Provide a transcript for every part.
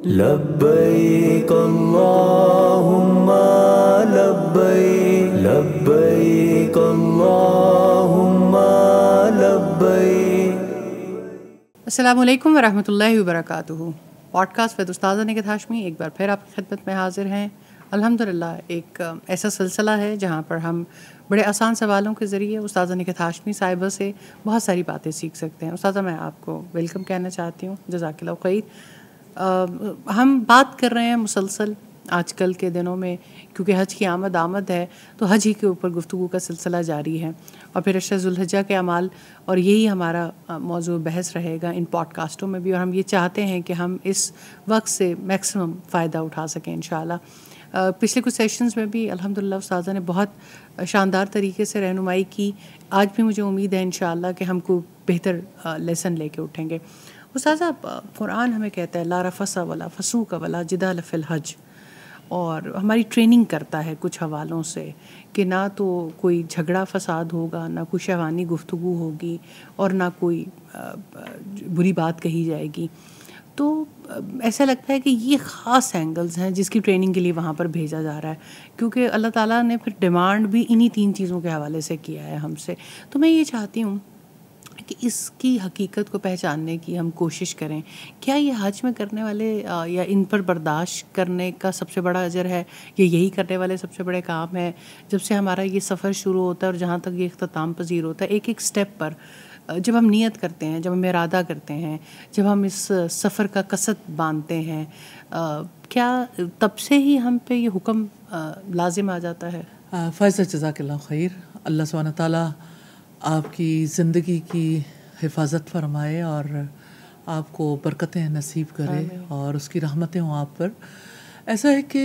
لبیک اللہم لبیک لبیک اللہم لبیک۔ السلام علیکم ورحمۃ اللہ وبرکاتہ۔ پوڈ کاسٹ ود استاذہ نگہت ہاشمی ایک بار پھر آپ کی خدمت میں حاضر ہیں۔ الحمدللہ ایک ایسا سلسلہ ہے جہاں پر ہم بڑے آسان سوالوں کے ذریعے استاذہ نگہت ہاشمی صاحبہ سے بہت ساری باتیں سیکھ سکتے ہیں۔ استاذہ میں آپ کو ویلکم کہنا چاہتی ہوں، جزاک اللہ خیر۔ ہم بات کر رہے ہیں مسلسل آج کل کے دنوں میں، کیونکہ حج کی آمد ہے تو حج ہی کے اوپر گفتگو کا سلسلہ جاری ہے، اور پھر عشرہ ذوالحجہ کے اعمال، اور یہی ہمارا موضوع بحث رہے گا ان پوڈ کاسٹوں میں بھی، اور ہم یہ چاہتے ہیں کہ ہم اس وقت سے میکسیمم فائدہ اٹھا سکیں انشاءاللہ۔ پچھلے کچھ سیشنز میں بھی الحمدللہ استاذہ نے بہت شاندار طریقے سے رہنمائی کی۔ آج بھی مجھے امید ہے انشاءاللہ کہ ہم کو بہتر لیسن لے کے اٹھیں گے۔ استاذہ قرآن ہمیں کہتا ہے لا رفث ولا فسوق ولا جدال فی الحج، اور ہماری ٹریننگ کرتا ہے کچھ حوالوں سے کہ نہ تو کوئی جھگڑا فساد ہوگا، نہ کوئی شہوانی گفتگو ہوگی، اور نہ کوئی بری بات کہی جائے گی۔ تو ایسا لگتا ہے کہ یہ خاص اینگلز ہیں جس کی ٹریننگ کے لیے وہاں پر بھیجا جا رہا ہے، کیونکہ اللہ تعالیٰ نے پھر ڈیمانڈ بھی انہی 3 چیزوں کے حوالے سے کیا ہے ہم سے۔ تو میں یہ چاہتی ہوں کہ اس کی حقیقت کو پہچاننے کی ہم کوشش کریں۔ کیا یہ حج میں کرنے والے یا ان پر برداشت کرنے کا سب سے بڑا اجر ہے، یا یہی کرنے والے سب سے بڑے کام ہے؟ جب سے ہمارا یہ سفر شروع ہوتا ہے اور جہاں تک یہ اختتام پذیر ہوتا ہے، ایک ایک سٹیپ پر جب ہم نیت کرتے ہیں، جب ہم ارادہ کرتے ہیں، جب ہم اس سفر کا قصد باندھتے ہیں، کیا تب سے ہی ہم پہ یہ حکم لازم آ جاتا ہے؟ فائزہ جزاک اللہ خیر۔ اللہ سبحانہ تعالیٰ آپ کی زندگی کی حفاظت فرمائے اور آپ کو برکتیں نصیب کرے اور اس کی رحمتیں ہوں آپ پر۔ ایسا ہے کہ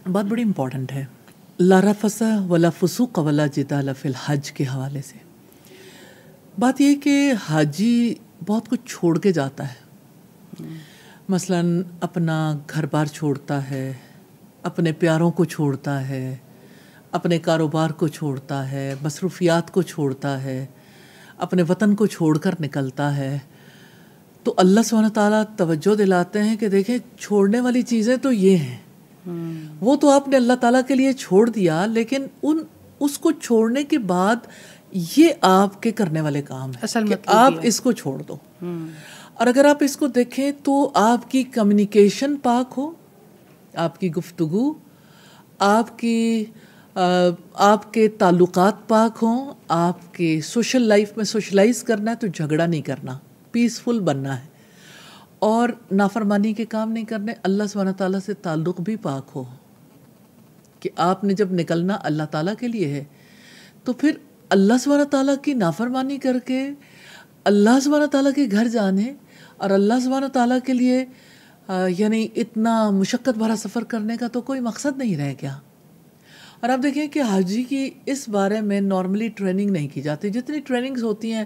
بات بڑی امپورٹنٹ ہے، لا رفث ولا فسوق ولا جدال فی الحج کے حوالے سے۔ بات یہ کہ حاجی بہت کچھ چھوڑ کے جاتا ہے، مثلاً اپنا گھر بار چھوڑتا ہے، اپنے پیاروں کو چھوڑتا ہے، اپنے کاروبار کو چھوڑتا ہے، مصروفیات کو چھوڑتا ہے، اپنے وطن کو چھوڑ کر نکلتا ہے۔ تو اللہ سبحانہ تعالیٰ توجہ دلاتے ہیں کہ دیکھیں چھوڑنے والی چیزیں تو یہ ہیں، وہ تو آپ نے اللہ تعالیٰ کے لیے چھوڑ دیا، لیکن اس کو چھوڑنے کے بعد یہ آپ کے کرنے والے کام ہیں کہ آپ اس کو چھوڑ دو۔ اور اگر آپ اس کو دیکھیں تو آپ کی کمیونیکیشن پاک ہو، آپ کی گفتگو، آپ کے تعلقات پاک ہوں، آپ کے سوشل لائف میں سوشلائز کرنا ہے تو جھگڑا نہیں کرنا، پیسفل بننا ہے، اور نافرمانی کے کام نہیں کرنے، اللہ سبحانہ تعالیٰ سے تعلق بھی پاک ہو کہ آپ نے جب نکلنا اللہ تعالیٰ کے لیے ہے تو پھر اللہ سبحانہ تعالیٰ کی نافرمانی کر کے اللہ سبحانہ تعالیٰ کے گھر جانے اور اللہ سبحانہ تعالیٰ کے لیے یعنی اتنا مشقت بھرا سفر کرنے کا تو کوئی مقصد نہیں رہ گیا۔ اور آپ دیکھیں کہ حاجی کی اس بارے میں نارملی ٹریننگ نہیں کی جاتی۔ جتنی ٹریننگز ہوتی ہیں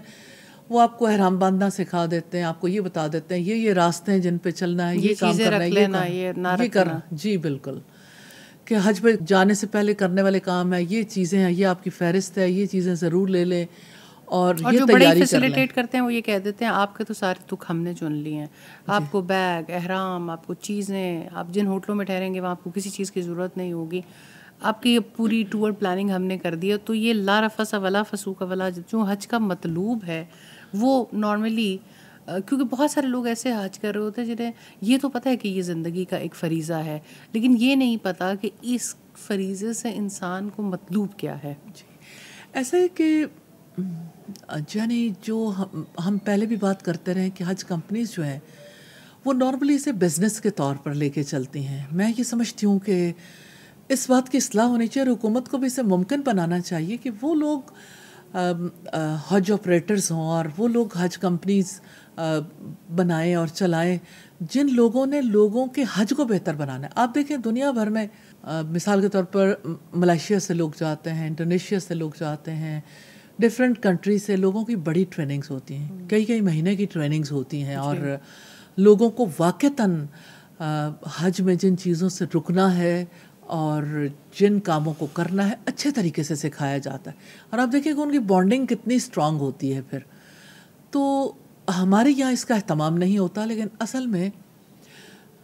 وہ آپ کو احرام باندھنا سکھا دیتے ہیں، آپ کو یہ بتا دیتے ہیں یہ راستے ہیں جن پہ چلنا ہے، یہ کام کرنا ہے، یہ کرنا۔ جی بالکل، کہ حج پہ جانے سے پہلے کرنے والے کام ہیں، یہ چیزیں ہیں، یہ آپ کی فہرست ہے، یہ چیزیں ضرور لے لیں، اور یہ جو تیاری بڑے فیسیلیٹیٹ کرتے ہیں وہ یہ کہہ دیتے ہیں آپ کے تو سارے تک ہم نے چن لیے ہیں، آپ کو بیگ، احرام، آپ کو چیزیں، آپ جن ہوٹلوں میں ٹھہریں گے وہاں آپ کو کسی چیز کی ضرورت نہیں ہوگی، آپ کی پوری ٹور پلاننگ ہم نے کر دی ہے۔ تو یہ لا رفث ولا فسوق ولا، جو حج کا مطلوب ہے وہ نارملی، کیونکہ بہت سارے لوگ ایسے حج کر رہے ہوتے ہیں جنہیں یہ تو پتہ ہے کہ یہ زندگی کا ایک فریضہ ہے، لیکن یہ نہیں پتہ کہ اس فریضے سے انسان کو مطلوب کیا ہے۔ جی ایسا ہے کہ یعنی جو ہم پہلے بھی بات کرتے رہے کہ حج کمپنیز جو ہیں وہ نارملی اسے بزنس کے طور پر لے کے چلتی ہیں۔ میں یہ سمجھتی ہوں کہ اس بات کی اصلاح ہونی چاہیے، حکومت کو بھی اسے ممکن بنانا چاہیے کہ وہ لوگ حج آپریٹرز ہوں اور وہ لوگ حج کمپنیز بنائیں اور چلائیں جن لوگوں نے لوگوں کے حج کو بہتر بنانا ہے۔ آپ دیکھیں دنیا بھر میں مثال کے طور پر ملائیشیا سے لوگ جاتے ہیں، انڈونیشیا سے لوگ جاتے ہیں، ڈفرینٹ کنٹری سے لوگوں کی بڑی ٹریننگز ہوتی ہیں، کئی مہینے کی ٹریننگز ہوتی ہیں، اور لوگوں کو واقعتاً حج میں جن چیزوں سے رکنا ہے اور جن کاموں کو کرنا ہے اچھے طریقے سے سکھایا جاتا ہے، اور آپ دیکھیں کہ ان کی بانڈنگ کتنی اسٹرانگ ہوتی ہے۔ پھر تو ہمارے یہاں اس کا اہتمام نہیں ہوتا، لیکن اصل میں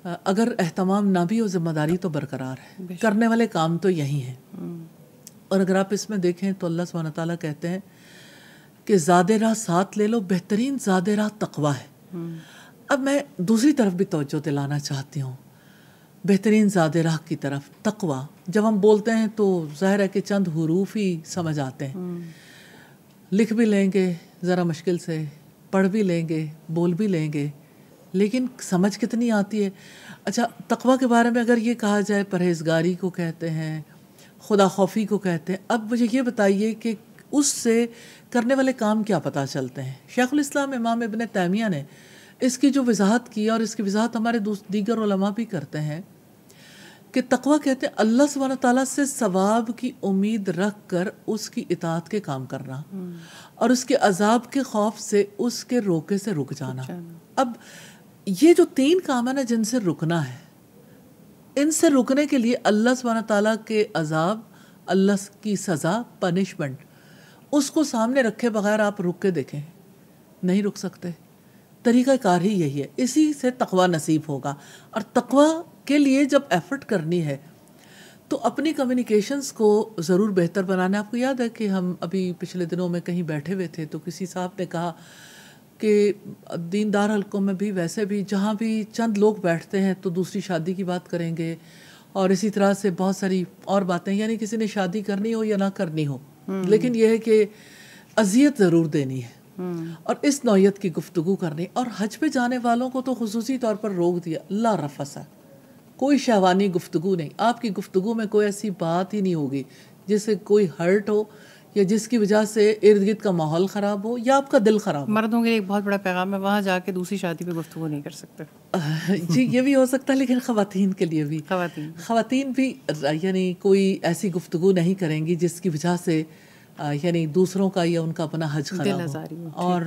اگر اہتمام نہ بھی ہو ذمہ داری تو برقرار ہے، کرنے والے کام تو یہی ہیں. اور اگر آپ اس میں دیکھیں تو اللہ سبحانہ تعالیٰ کہتے ہیں کہ زاد راہ ساتھ لے لو، بہترین زاد راہ تقویٰ ہے. اب میں دوسری طرف بھی توجہ دلانا چاہتی ہوں، بہترین زاد راہ کی طرف. تقویٰ جب ہم بولتے ہیں تو ظاہر ہے کہ چند حروف ہی سمجھ آتے ہیں، لکھ بھی لیں گے ذرا مشکل سے، پڑھ بھی لیں گے، بول بھی لیں گے، لیکن سمجھ کتنی آتی ہے. اچھا، تقویٰ کے بارے میں اگر یہ کہا جائے پرہیزگاری کو کہتے ہیں، خدا خوفی کو کہتے ہیں. اب مجھے یہ بتائیے کہ اس سے کرنے والے کام کیا پتہ چلتے ہیں؟ شیخ الاسلام امام ابن تیمیہ نے اس کی جو وضاحت کی، اور اس کی وضاحت ہمارے دیگر علماء بھی کرتے ہیں، کہ تقویٰ کہتے ہیں اللہ سبحانہ تعالیٰ سے ثواب کی امید رکھ کر اس کی اطاعت کے کام کرنا، اور اس کے عذاب کے خوف سے اس کے روکے سے رک جانا. اب یہ جو 3 کام ہے نا جن سے رکنا ہے، ان سے رکنے کے لیے اللہ سبحانہ تعالیٰ کے عذاب، اللہ کی سزا، پنشمنٹ، اس کو سامنے رکھے بغیر آپ رک کے دیکھیں، نہیں رک سکتے. طریقہ کار ہی یہی ہے، اسی سے تقویٰ نصیب ہوگا. اور تقویٰ کے لیے جب ایفرٹ کرنی ہے تو اپنی کمیونیکیشنز کو ضرور بہتر بنانا. آپ کو یاد ہے کہ ہم ابھی پچھلے دنوں میں کہیں بیٹھے ہوئے تھے تو کسی صاحب نے کہا کہ دیندار حلقوں میں بھی ویسے بھی جہاں بھی چند لوگ بیٹھتے ہیں تو دوسری شادی کی بات کریں گے، اور اسی طرح سے بہت ساری اور باتیں، یعنی کسی نے شادی کرنی ہو یا نہ کرنی ہو، لیکن یہ ہے کہ اذیت ضرور دینی ہے اور اس نوعیت کی گفتگو کرنی. اور حج پہ جانے والوں کو تو خصوصی طور پر روک دیا، لا رفث، کوئی شہوانی گفتگو نہیں. آپ کی گفتگو میں کوئی ایسی بات ہی نہیں ہوگی جس سے کوئی ہرٹ ہو یا جس کی وجہ سے ارد گرد کا ماحول خراب ہو یا آپ کا دل خراب ہو. مردوں کے لیے ایک بہت بڑا پیغام ہے، وہاں جا کے دوسری شادی پہ گفتگو نہیں کر سکتے. جی یہ بھی ہو سکتا ہے، لیکن خواتین کے لیے بھی، خواتین بھی یعنی کوئی ایسی گفتگو نہیں کریں گی جس کی وجہ سے یعنی دوسروں کا یا ان کا اپنا حج خراب ہو. اور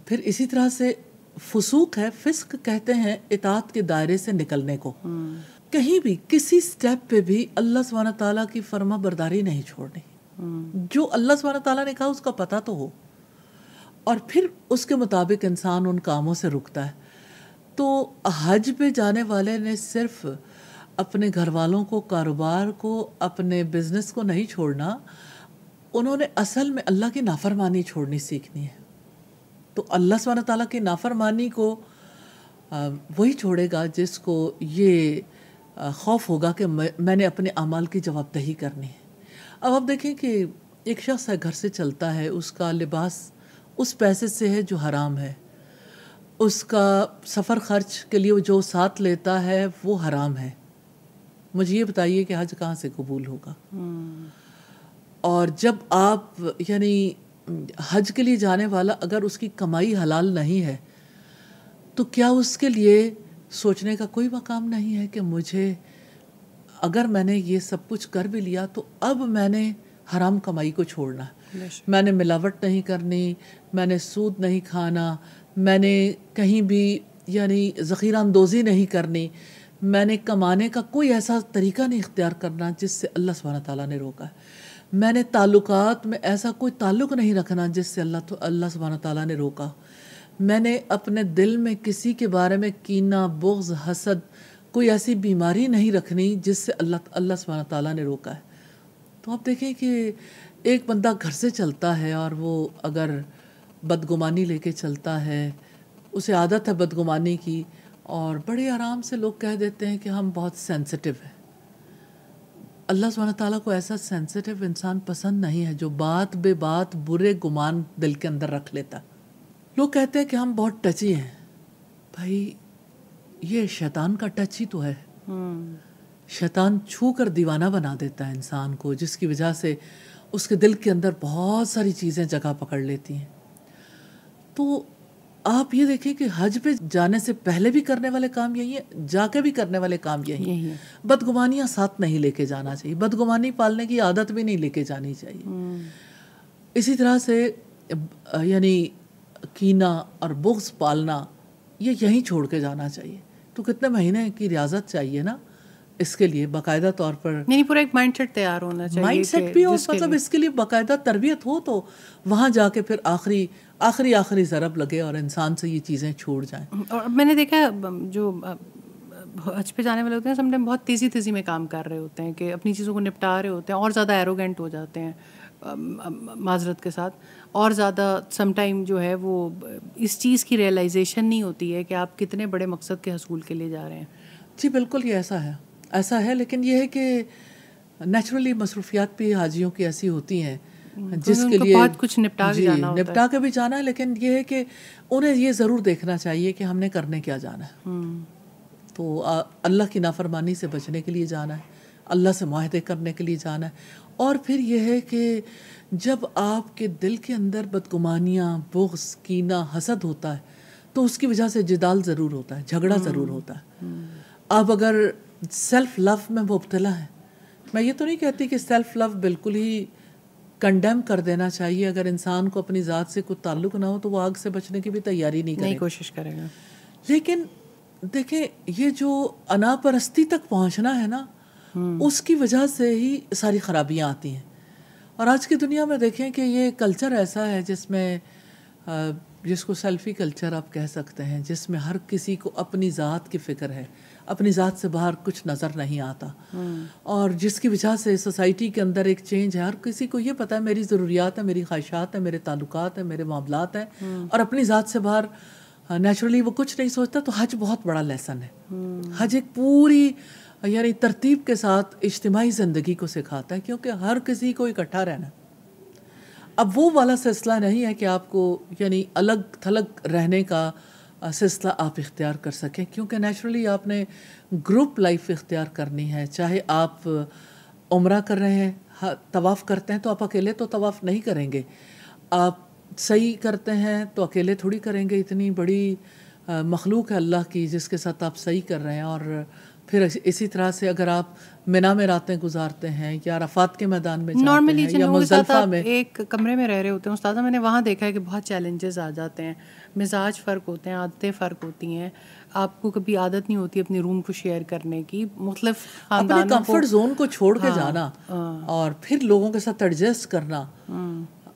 پھر اسی طرح سے فسوق ہے، فسق کہتے ہیں اطاعت کے دائرے سے نکلنے کو. کہیں بھی کسی سٹیپ پہ بھی اللہ سبحانہ تعالیٰ کی فرما برداری نہیں چھوڑنی. جو اللہ سبحانہ تعالیٰ نے کہا اس کا پتہ تو ہو، اور پھر اس کے مطابق انسان ان کاموں سے رکتا ہے. تو حج پہ جانے والے نے صرف اپنے گھر والوں کو، کاروبار کو، اپنے بزنس کو نہیں چھوڑنا، انہوں نے اصل میں اللہ کی نافرمانی چھوڑنی سیکھنی ہے. تو اللہ سبحانہ تعالیٰ کی نافرمانی کو وہی چھوڑے گا جس کو یہ خوف ہوگا کہ میں نے اپنے اعمال کی جواب دہی کرنی ہے. اب آپ دیکھیں کہ ایک شخص ہے، گھر سے چلتا ہے، اس کا لباس اس پیسے سے ہے جو حرام ہے، اس کا سفر خرچ کے لیے جو ساتھ لیتا ہے وہ حرام ہے. مجھے یہ بتائیے کہ حج کہاں سے قبول ہوگا؟ اور جب آپ یعنی حج کے لیے جانے والا اگر اس کی کمائی حلال نہیں ہے تو کیا اس کے لیے سوچنے کا کوئی مقام نہیں ہے کہ مجھے اگر میں نے یہ سب کچھ کر بھی لیا تو اب میں نے حرام کمائی کو چھوڑنا ہے، میں نے ملاوٹ نہیں کرنی، میں نے سود نہیں کھانا، میں نے کہیں بھی یعنی ذخیرہ اندوزی نہیں کرنی، میں نے کمانے کا کوئی ایسا طریقہ نہیں اختیار کرنا جس سے اللہ سبحانہ تعالیٰ نے روکا ہے، میں نے تعلقات میں ایسا کوئی تعلق نہیں رکھنا جس سے اللہ سبحانہ تعالیٰ نے روکا، میں نے اپنے دل میں کسی کے بارے میں کینہ، بغض، حسد، کوئی ایسی بیماری نہیں رکھنی جس سے اللہ سبحانہ تعالیٰ نے روکا ہے. تو آپ دیکھیں کہ ایک بندہ گھر سے چلتا ہے اور وہ اگر بدگمانی لے کے چلتا ہے، اسے عادت ہے بدگمانی کی، اور بڑے آرام سے لوگ کہہ دیتے ہیں کہ ہم بہت سینسٹیو ہیں. اللہ سبحانہ تعالیٰ کو ایسا سینسٹیو انسان پسند نہیں ہے جو بات بے بات برے گمان دل کے اندر رکھ لیتا. لوگ کہتے ہیں کہ ہم بہت ٹچی ہیں. بھائی یہ شیطان کا ٹچ ہی تو ہے. شیطان چھو کر دیوانہ بنا دیتا ہے انسان کو، جس کی وجہ سے اس کے دل کے اندر بہت ساری چیزیں جگہ پکڑ لیتی ہیں. تو آپ یہ دیکھیں کہ حج پہ جانے سے پہلے بھی کرنے والے کام یہی ہیں، جا کے بھی کرنے والے کام یہی ہیں. بدگمانیاں ساتھ نہیں لے کے جانا چاہیے، بدگمانی پالنے کی عادت بھی نہیں لے کے جانی چاہیے. اسی طرح سے یعنی کینہ اور بغض پالنا یہ یہیں چھوڑ کے جانا چاہیے. تو کتنے مہینے کی ریاضت چاہیے نا اس کے لیے، باقاعدہ طور پر یعنی پورا ایک مائنڈ سیٹ تیار ہونا چاہیے، مائنڈ سیٹ بھی ہو، مطلب اس کے لیے باقاعدہ تربیت ہو تو وہاں جا کے پھر آخری ضرب لگے اور انسان سے یہ چیزیں چھوڑ جائیں. اور میں نے دیکھا جو حج پہ جانے والے ہوتے ہیں سم ٹائم بہت تیزی میں کام کر رہے ہوتے ہیں کہ اپنی چیزوں کو نپٹا رہے ہوتے ہیں اور زیادہ ایروگینٹ ہو جاتے ہیں معذرت کے ساتھ, اور زیادہ سم ٹائم جو ہے وہ اس چیز کی ریئلائزیشن نہیں ہوتی ہے کہ آپ کتنے بڑے مقصد کے حصول کے لیے جا رہے ہیں. جی بالکل یہ ایسا ہے لیکن یہ ہے کہ نیچرلی مصروفیات بھی حاجیوں کی ایسی ہوتی ہیں جس کے لیے بہت کچھ نپٹا کے بھی جانا ہے, لیکن یہ ہے کہ انہیں یہ ضرور دیکھنا چاہیے کہ ہم نے کرنے کیا جانا ہے. تو اللہ کی نافرمانی سے بچنے کے لیے جانا ہے, اللہ سے معاہدے کرنے کے لیے جانا ہے. اور پھر یہ ہے کہ جب آپ کے دل کے اندر بدگمانیاں, بغض, کینہ, حسد ہوتا ہے تو اس کی وجہ سے جدال ضرور ہوتا ہے, جھگڑا ضرور ہوتا ہے. آپ اگر سیلف لو میں مبتلا ہیں, میں یہ تو نہیں کہتی کہ سیلف لو بالکل ہی کنڈیم کر دینا چاہیے. اگر انسان کو اپنی ذات سے کوئی تعلق نہ ہو تو وہ آگ سے بچنے کی بھی تیاری نہیں کوشش کرے گا. لیکن دیکھیں یہ جو انا پرستی تک پہنچنا ہے نا, اس کی وجہ سے ہی ساری خرابیاں آتی ہیں. اور آج کی دنیا میں دیکھیں کہ یہ کلچر ایسا ہے جس کو سیلفی کلچر آپ کہہ سکتے ہیں, جس میں ہر کسی کو اپنی ذات کی فکر ہے, اپنی ذات سے باہر کچھ نظر نہیں آتا. اور جس کی وجہ سے سوسائٹی کے اندر ایک چینج ہے, ہر کسی کو یہ پتہ ہے میری ضروریات ہیں, میری خواہشات ہیں, میرے تعلقات ہیں, میرے معاملات ہیں, اور اپنی ذات سے باہر نیچرلی وہ کچھ نہیں سوچتا. تو حج بہت بڑا لیسن ہے. حج ایک پوری یعنی ترتیب کے ساتھ اجتماعی زندگی کو سکھاتا ہے, کیونکہ ہر کسی کو اکٹھا رہنا ہے. اب وہ والا سلسلہ نہیں ہے کہ آپ کو یعنی الگ تھلگ رہنے کا سلسلہ آپ اختیار کر سکیں, کیونکہ نیچرلی آپ نے گروپ لائف اختیار کرنی ہے. چاہے آپ عمرہ کر رہے ہیں, طواف کرتے ہیں تو آپ اکیلے تو طواف نہیں کریں گے, آپ سعی کرتے ہیں تو اکیلے تھوڑی کریں گے. اتنی بڑی مخلوق ہے اللہ کی جس کے ساتھ آپ سعی کر رہے ہیں. اور پھر اسی طرح سے اگر آپ منا میں راتیں گزارتے ہیں یا عرفات کے میدان میں جاتے ہیں یا مزدلفہ میں ایک کمرے میں رہ رہے ہوتے ہیں استاذہ, میں نے وہاں دیکھا ہے کہ بہت چیلنجز آ جاتے ہیں, مزاج فرق ہوتے ہیں, عادتیں فرق ہوتی ہیں. آپ کو کبھی عادت نہیں ہوتی اپنی روم کو شیئر کرنے کی, مختلف اپنے کمفرٹ زون کو چھوڑ کے جانا اور پھر لوگوں کے ساتھ ایڈجسٹ کرنا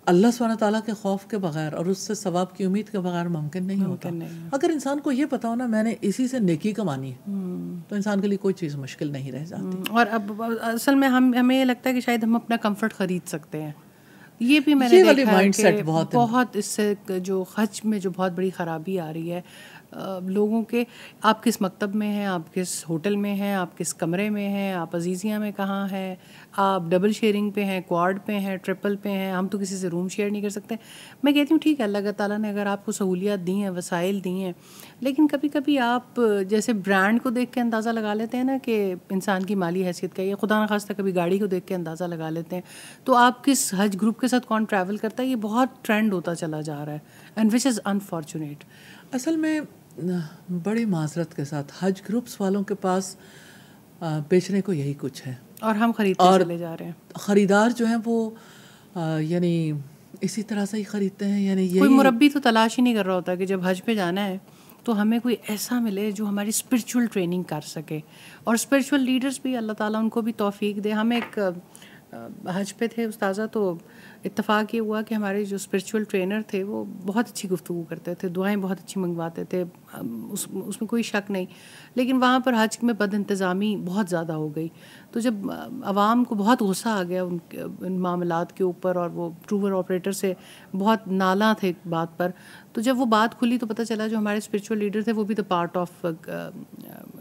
اللہ سبحانہ تعالیٰ کے خوف کے بغیر اور اس سے ثواب کی امید کے بغیر ممکن نہیں ہوتا. اگر انسان کو یہ پتا ہو نا میں نے اسی سے نیکی کمانی ہے تو انسان کے لیے کوئی چیز مشکل نہیں رہ جاتی. اور اب اصل میں ہمیں یہ لگتا ہے کہ شاید ہم اپنا کمفرٹ خرید سکتے ہیں. یہ بھی میں نے دیکھا ہے کہ بہت اس سے جو حج میں جو بہت بڑی خرابی آ رہی ہے لوگوں کے, آپ کس مکتب میں ہیں, آپ کس ہوٹل میں ہیں, آپ کس کمرے میں ہیں, آپ عزیزیاں میں کہاں ہیں, آپ ڈبل شیئرنگ پہ ہیں, کوارڈ پہ ہیں, ٹرپل پہ ہیں. ہم تو کسی سے روم شیئر نہیں کر سکتے. میں کہتی ہوں ٹھیک ہے اللہ تعالیٰ نے اگر آپ کو سہولیات دی ہیں, وسائل دی ہیں, لیکن کبھی کبھی آپ جیسے برانڈ کو دیکھ کے اندازہ لگا لیتے ہیں نا کہ انسان کی مالی حیثیت کا, یہ خدا نخواستہ کبھی گاڑی کو دیکھ کے اندازہ لگا لیتے ہیں. تو آپ کس حج گروپ کے ساتھ کون ٹریول کرتا ہے, یہ بہت ٹرینڈ ہوتا چلا جا رہا ہے, اینڈ وچ از انفارچونیٹ. اصل میں بڑی معذرت کے ساتھ حج گروپس والوں کے پاس بیچنے کو یہی کچھ ہے اور ہم خریدتے چلے جا رہے ہیں. خریدار جو ہیں وہ یعنی اسی طرح سے ہی خریدتے ہیں. یعنی کوئی مربی تو تلاش ہی نہیں کر رہا ہوتا کہ جب حج پہ جانا ہے تو ہمیں کوئی ایسا ملے جو ہماری اسپرچول ٹریننگ کر سکے. اور اسپرچول لیڈرز بھی اللہ تعالیٰ ان کو بھی توفیق دے. ہم ایک حج پہ تھے استاذہ, تو اتفاق یہ ہوا کہ ہمارے جو اسپرچول ٹرینر تھے وہ بہت اچھی گفتگو کرتے تھے, دعائیں بہت اچھی منگواتے تھے, اس میں کوئی شک نہیں. لیکن وہاں پر حج میں بد انتظامی بہت زیادہ ہو گئی. تو جب عوام کو بہت غصہ آ گیا ان معاملات کے اوپر, اور وہ ٹور آپریٹر سے بہت نالاں تھے بات پر, تو جب وہ بات کھلی تو پتہ چلا جو ہمارے اسپرچول لیڈر تھے وہ بھی تو پارٹ آف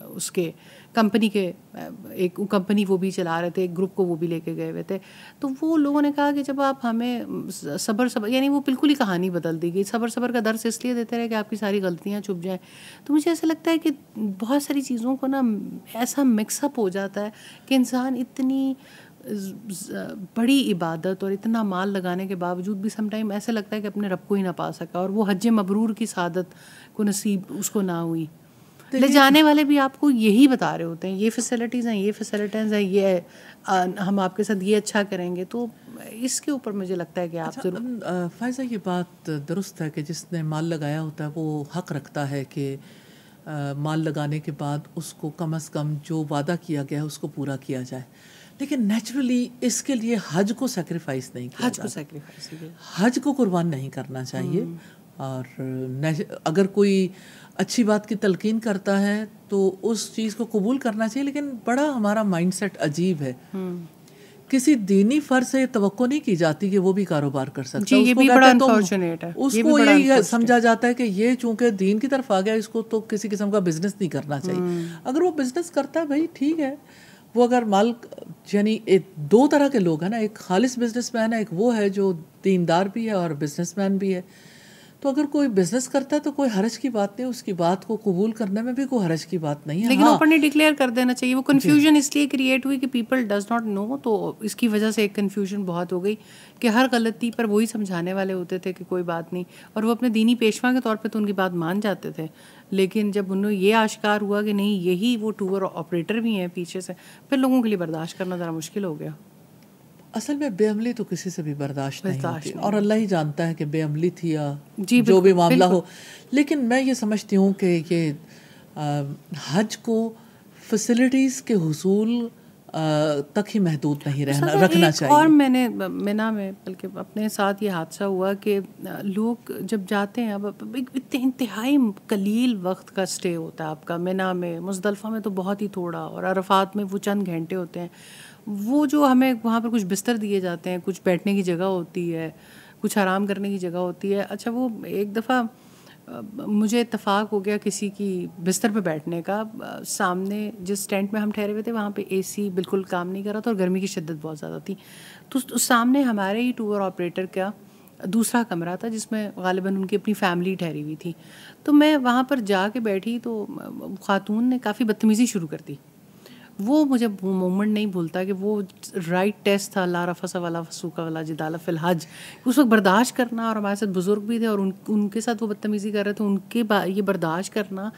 اس کے کمپنی کے, ایک کمپنی وہ بھی چلا رہے تھے, ایک گروپ کو وہ بھی لے کے گئے ہوئے تھے. تو وہ لوگوں نے کہا کہ جب آپ ہمیں صبر یعنی وہ بالکل ہی کہانی بدل دی گئی. صبر کا درس اس لیے دیتے رہے کہ آپ کی ساری غلطیاں چھپ جائیں. تو مجھے ایسا لگتا ہے کہ بہت ساری چیزوں کو نا ایسا مکس اپ ہو جاتا ہے کہ انسان اتنی بڑی عبادت اور اتنا مال لگانے کے باوجود بھی سم ٹائم ایسا لگتا ہے کہ اپنے رب کو ہی نہ پا سکا, اور وہ حج مبرور کی سعادت کو نصیب اس کو نہ ہوئی. لے جانے والے بھی آپ کو یہی بتا رہے ہوتے ہیں یہ فیسلٹیز ہیں, یہ فیسلٹیز ہیں, یہ ہم آپ کے ساتھ یہ اچھا کریں گے. تو اس کے اوپر مجھے لگتا ہے کہ آپ ضرور. فائزہ یہ بات درست ہے کہ جس نے مال لگایا ہوتا ہے وہ حق رکھتا ہے کہ مال لگانے کے بعد اس کو کم از کم جو وعدہ کیا گیا ہے اس کو پورا کیا جائے. لیکن نیچرلی اس کے لیے حج کو سیکریفائس نہیں کیا جاتا, حج کو قربان نہیں کرنا چاہیے. اور اگر کوئی اچھی بات کی تلقین کرتا ہے تو اس چیز کو قبول کرنا چاہیے، لیکن بڑا ہمارا مائنڈ سیٹ عجیب ہے. کسی دینی فرد سے توقع نہیں کی جاتی کہ وہ بھی کاروبار کر سکتا ہے. یہ بھی بڑا انفارچونیٹ ہے. اس کو یہی سمجھا جاتا ہے کہ یہ چونکہ دین کی طرف آ گیا، اس کو تو کسی قسم کا بزنس نہیں کرنا چاہیے. اگر وہ بزنس کرتا ہے بھائی ٹھیک ہے، وہ اگر مال یعنی دو طرح کے لوگ ہیں نا، ایک خالص بزنس مین ہے، ایک وہ ہے جو دیندار بھی ہے اور بزنس مین بھی ہے. تو اگر کوئی بزنس کرتا ہے تو کوئی حرج کی بات نہیں، اس کی بات کو قبول کرنے میں بھی کوئی حرج کی بات نہیں ہے. لیکن اوپنلی ڈکلیئر کر دینا چاہیے. وہ کنفیوژن اس لیے کریٹ ہوئی کہ پیپل ڈز ناٹ نو، تو اس کی وجہ سے ایک کنفیوژن بہت ہو گئی کہ ہر غلطی پر وہی سمجھانے والے ہوتے تھے کہ کوئی بات نہیں، اور وہ اپنے دینی پیشوا کے طور پہ تو ان کی بات مان جاتے تھے. لیکن جب انہوں یہ آشکار ہوا کہ نہیں یہی وہ ٹور آپریٹر بھی ہیں پیچھے سے، پھر لوگوں کے لیے برداشت کرنا ذرا مشکل ہو گیا. اصل میں بے عملی تو کسی سے بھی برداشت نہیں ہوتی، اور اللہ ہی جانتا ہے کہ بے عملی تھی یا جو بھی معاملہ ہو. لیکن میں یہ سمجھتی ہوں کہ یہ حج کو فیسلٹیز کے حصول تک ہی محدود نہیں رکھنا چاہیے. اور میں نے مینا میں بلکہ اپنے ساتھ یہ حادثہ ہوا کہ لوگ جب جاتے ہیں، اب انتہائی قلیل وقت کا اسٹے ہوتا ہے آپ کا. مینا میں، مزدلفہ میں تو بہت ہی تھوڑا، اور عرفات میں وہ چند گھنٹے ہوتے ہیں. وہ جو ہمیں وہاں پر کچھ بستر دیے جاتے ہیں، کچھ بیٹھنے کی جگہ ہوتی ہے، کچھ آرام کرنے کی جگہ ہوتی ہے. اچھا وہ ایک دفعہ مجھے اتفاق ہو گیا کسی کی بستر پہ بیٹھنے کا. سامنے جس ٹینٹ میں ہم ٹھہرے ہوئے تھے وہاں پہ اے سی بالکل کام نہیں کر رہا تھا اور گرمی کی شدت بہت زیادہ تھی. تو سامنے ہمارے ہی ٹور آپریٹر کا دوسرا کمرہ تھا جس میں غالباً ان کی اپنی فیملی ٹھہری ہوئی تھی. تو میں وہاں پر جا کے بیٹھی تو خاتون نے کافی بدتمیزی شروع کر دی. وہ مجھے مومنٹ نہیں بھولتا کہ وہ رائٹ ٹیسٹ تھا، لا رفث ولا فسوق ولا جدال فی الحج. اس وقت برداشت کرنا، اور ہمارے ساتھ بزرگ بھی تھے اور ان کے ساتھ وہ بدتمیزی کر رہے تھے، ان کے یہ برداشت کرنا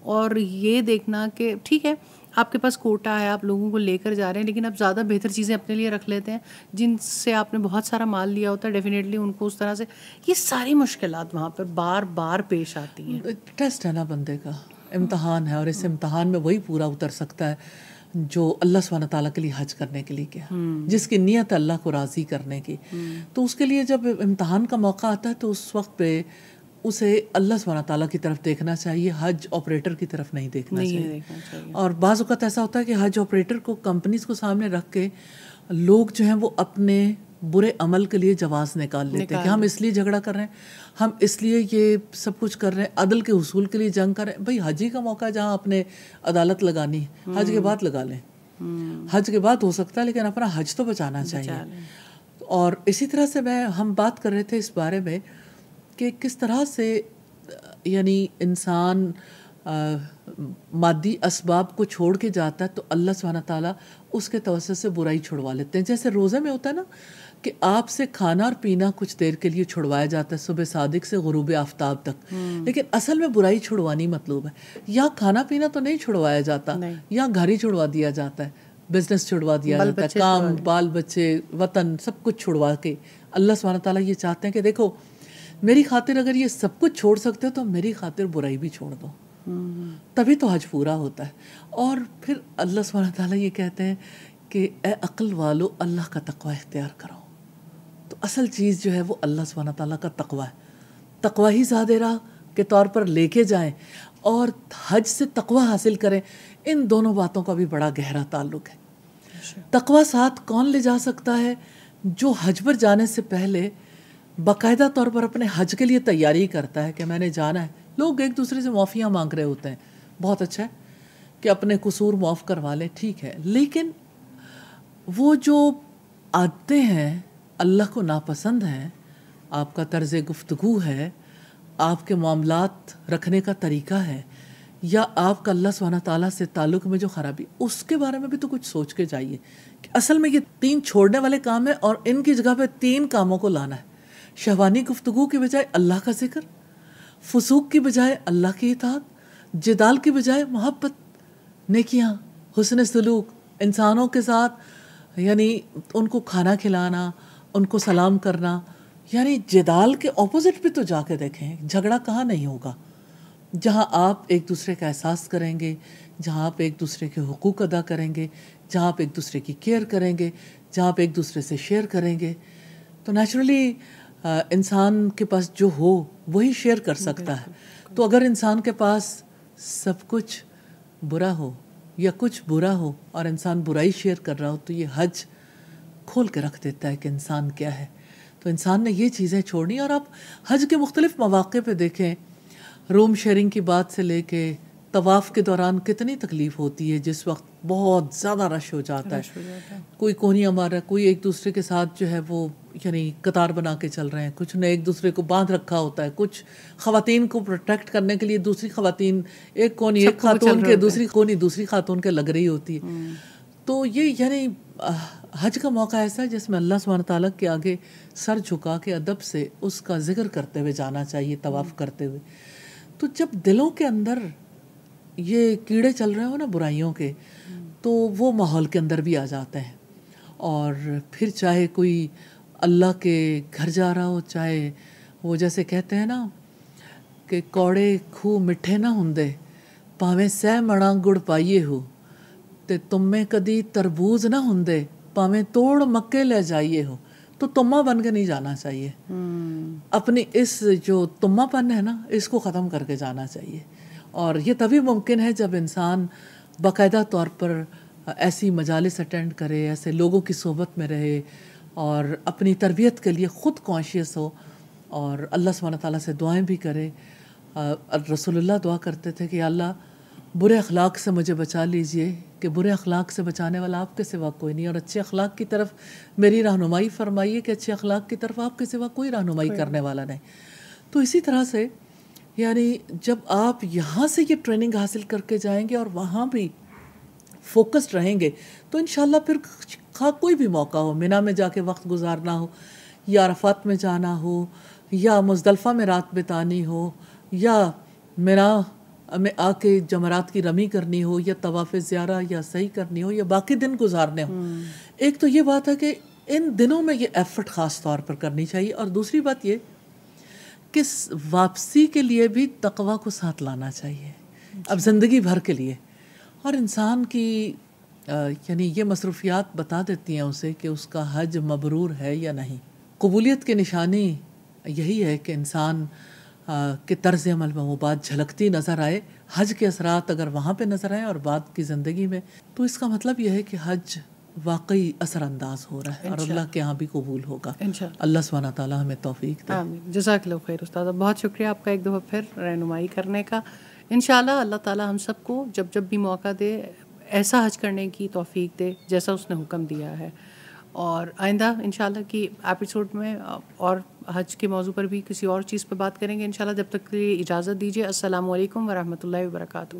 اور یہ دیکھنا کہ ٹھیک ہے آپ کے پاس کوٹا ہے، آپ لوگوں کو لے کر جا رہے ہیں، لیکن آپ زیادہ بہتر چیزیں اپنے لیے رکھ لیتے ہیں جن سے آپ نے بہت سارا مال لیا ہوتا ہے. ڈیفینیٹلی ان کو اس طرح سے یہ ساری مشکلات وہاں پر بار بار پیش آتی ہیں. ٹیسٹ ہے نا بندے کا، امتحان ہے، اور اس امتحان میں وہی پورا اتر سکتا ہے جو اللہ سبحانہ تعالیٰ کے لیے حج کرنے کے لیے کیا، جس کی نیت ہے اللہ کو راضی کرنے کی. تو اس کے لیے جب امتحان کا موقع آتا ہے تو اس وقت پہ اسے اللہ سبحانہ تعالیٰ کی طرف دیکھنا چاہیے، حج آپریٹر کی طرف نہیں دیکھنا چاہیے. اور بعض اوقات ایسا ہوتا ہے کہ حج آپریٹر کو کمپنیز کو سامنے رکھ کے لوگ جو ہیں وہ اپنے برے عمل کے لیے جواز نکال لیتے ہیں کہ ہم اس لیے جھگڑا کر رہے ہیں، ہم اس لیے یہ سب کچھ کر رہے ہیں، عدل کے حصول کے لیے جنگ کر رہے ہیں. بھائی حج ہی کا موقع ہے جہاں اپنے عدالت لگانی ہے، حج کے بعد لگا لیں، حج کے بعد ہو سکتا ہے، لیکن اپنا حج تو بچانا چاہیے. اور اسی طرح سے ہم بات کر رہے تھے اس بارے میں کہ کس طرح سے یعنی انسان مادی اسباب کو چھوڑ کے جاتا ہے تو اللہ سبحانہ تعالیٰ اس کے توسط سے برائی چھڑوا لیتے ہیں. جیسے روزے میں ہوتا ہے نا کہ آپ سے کھانا اور پینا کچھ دیر کے لیے چھڑوایا جاتا ہے، صبح صادق سے غروب آفتاب تک، لیکن اصل میں برائی چھڑوانی مطلوب ہے. یا کھانا پینا تو نہیں چھڑوایا جاتا، یا گھر ہی چھڑوا دیا جاتا ہے، بزنس چھڑوا دیا جاتا ہے، کام، بال بچے، وطن، سب کچھ چھڑوا کے. اللہ سبحانہ تعالیٰ یہ چاہتے ہیں کہ دیکھو میری خاطر اگر یہ سب کچھ چھوڑ سکتے ہو تو میری خاطر برائی بھی چھوڑ دو، تبھی تو حج پورا ہوتا ہے. اور پھر اللہ سبحانہ تعالیٰ یہ کہتے ہیں کہ اے عقل والو اللہ کا تقوی اختیار کرو. تو اصل چیز جو ہے وہ اللہ سبحانہ تعالیٰ کا تقوی ہے. تقوی ہی زیادہ راہ کے طور پر لے کے جائیں اور حج سے تقوی حاصل کریں. ان دونوں باتوں کا بھی بڑا گہرا تعلق ہے. تقوی ساتھ کون لے جا سکتا ہے؟ جو حج پر جانے سے پہلے باقاعدہ طور پر اپنے حج کے لیے تیاری کرتا ہے کہ میں نے جانا ہے. لوگ ایک دوسرے سے معافیاں مانگ رہے ہوتے ہیں، بہت اچھا ہے کہ اپنے قصور معاف کروا لیں، ٹھیک ہے، لیکن وہ جو عادتیں ہیں اللہ کو ناپسند ہیں، آپ کا طرز گفتگو ہے، آپ کے معاملات رکھنے کا طریقہ ہے، یا آپ کا اللہ سبحانہ تعالیٰ سے تعلق میں جو خرابی، اس کے بارے میں بھی تو کچھ سوچ کے جائیے کہ اصل میں یہ 3 چھوڑنے والے کام ہیں اور ان کی جگہ پہ 3 کاموں کو لانا ہے. شہوانی گفتگو کی بجائے اللہ کا ذکر، فسوق کی بجائے اللہ کی اطاعت، جدال کی بجائے محبت، نیکیاں، حسن سلوک، انسانوں کے ساتھ یعنی ان کو کھانا کھلانا، ان کو سلام کرنا. یعنی جدال کے اپوزٹ بھی تو جا کے دیکھیں، جھگڑا کہاں نہیں ہوگا جہاں آپ ایک دوسرے کا احساس کریں گے، جہاں آپ ایک دوسرے کے حقوق ادا کریں گے، جہاں آپ ایک دوسرے کی کیئر کریں گے، جہاں آپ ایک دوسرے سے شیئر کریں گے. تو نیچرلی انسان کے پاس جو ہو وہی شیئر کر سکتا ہے. تو اگر انسان کے پاس سب کچھ برا ہو یا کچھ برا ہو اور انسان برائی شیئر کر رہا ہو تو یہ حج کھول کے رکھ دیتا ہے کہ انسان کیا ہے. تو انسان نے یہ چیزیں چھوڑنی. اور آپ حج کے مختلف مواقع پہ دیکھیں، روم شیئرنگ کی بات سے لے کے طواف کے دوران کتنی تکلیف ہوتی ہے جس وقت بہت زیادہ رش ہو جاتا ہے. کوئی کونیاں مار رہا ہے، کوئی ایک دوسرے کے ساتھ جو ہے وہ یعنی قطار بنا کے چل رہے ہیں، کچھ نے ایک دوسرے کو باندھ رکھا ہوتا ہے، کچھ خواتین کو پروٹیکٹ کرنے کے لیے دوسری خواتین ایک کونی ایک خاتون کے دوسری کونی دوسری خاتون کے لگ رہی ہوتی ہے. تو یہ یعنی حج کا موقع ایسا ہے جس میں اللہ سبحانہ تعالیٰ کے آگے سر جھکا کے ادب سے اس کا ذکر کرتے ہوئے جانا چاہیے طواف کرتے ہوئے. تو جب دلوں کے اندر یہ کیڑے چل رہے ہو نا برائیوں کے، تو وہ ماحول کے اندر بھی آ جاتے ہیں. اور پھر چاہے کوئی اللہ کے گھر جا رہا ہو، چاہے وہ جیسے کہتے ہیں نا کہ کوڑے کھو مٹھے نہ ہوندے پاویں سہ مڑا گڑ پائیے ہو، تے تم میں کدی تربوز نہ ہوندے پاویں توڑ مکے لے جائیے ہو. تو تمہ بن کے نہیں جانا چاہیے. اپنی اس جو تمہ پن ہے نا اس کو ختم کر کے جانا چاہیے. اور یہ تبھی ممکن ہے جب انسان باقاعدہ طور پر ایسی مجالس اٹینڈ کرے، ایسے لوگوں کی صحبت میں رہے اور اپنی تربیت کے لیے خود کانشیس ہو اور اللہ سبحانہ تعالیٰ سے دعائیں بھی کرے. رسول اللہ دعا کرتے تھے کہ اللہ برے اخلاق سے مجھے بچا لیجئے، کہ برے اخلاق سے بچانے والا آپ کے سوا کوئی نہیں، اور اچھے اخلاق کی طرف میری رہنمائی فرمائیے کہ اچھے اخلاق کی طرف آپ کے سوا کوئی رہنمائی کرنے والا نہیں. تو اسی طرح سے یعنی جب آپ یہاں سے یہ ٹریننگ حاصل کر کے جائیں گے اور وہاں بھی فوکسڈ رہیں گے تو انشاءاللہ پھر کوئی بھی موقع ہو، مینا میں جا کے وقت گزارنا ہو یا عرفات میں جانا ہو یا مزدلفہ میں رات بتانی ہو یا مینا میں آ کے جمرات کی رمی کرنی ہو یا طواف زیارہ یا سعی کرنی ہو یا باقی دن گزارنے ہوں. ایک تو یہ بات ہے کہ ان دنوں میں یہ ایفرٹ خاص طور پر کرنی چاہیے. اور دوسری بات یہ کہ واپسی کے لیے بھی تقوی کو ساتھ لانا چاہیے اب زندگی بھر کے لیے. اور انسان کی یعنی یہ مصروفیات بتا دیتی ہیں اسے کہ اس کا حج مبرور ہے یا نہیں. قبولیت کی نشانی یہی ہے کہ انسان کے طرز عمل میں وہ بات جھلکتی نظر آئے. حج کے اثرات اگر وہاں پہ نظر آئیں اور بعد کی زندگی میں تو اس کا مطلب یہ ہے کہ حج واقعی اثر انداز ہو رہا ہے اور اللہ کے ہاں بھی قبول ہوگا. اللہ سبحانہ تعالیٰ ہمیں توفیق دے. آمین. جزاک اللہ خیر استاد، بہت شکریہ آپ کا ایک دفعہ پھر رہنمائی کرنے کا. انشاءاللہ اللہ تعالیٰ ہم سب کو جب بھی موقع دے ایسا حج کرنے کی توفیق دے جیسا اس نے حکم دیا ہے. اور آئندہ انشاءاللہ کی ایپیسوڈ میں اور حج کے موضوع پر بھی کسی اور چیز پہ بات کریں گے انشاءاللہ. جب تک کے لیے اجازت دیجیے. السلام علیکم ورحمۃ اللہ وبرکاتہ.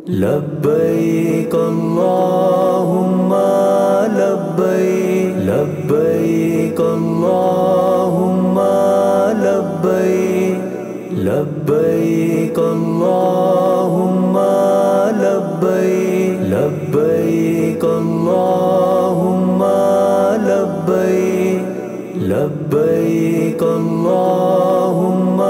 لبیک اللہم لبیک لبیک اللہم لبیک لبیک اللہم لبیک لبیک اللہم لبیک لبیک اللہم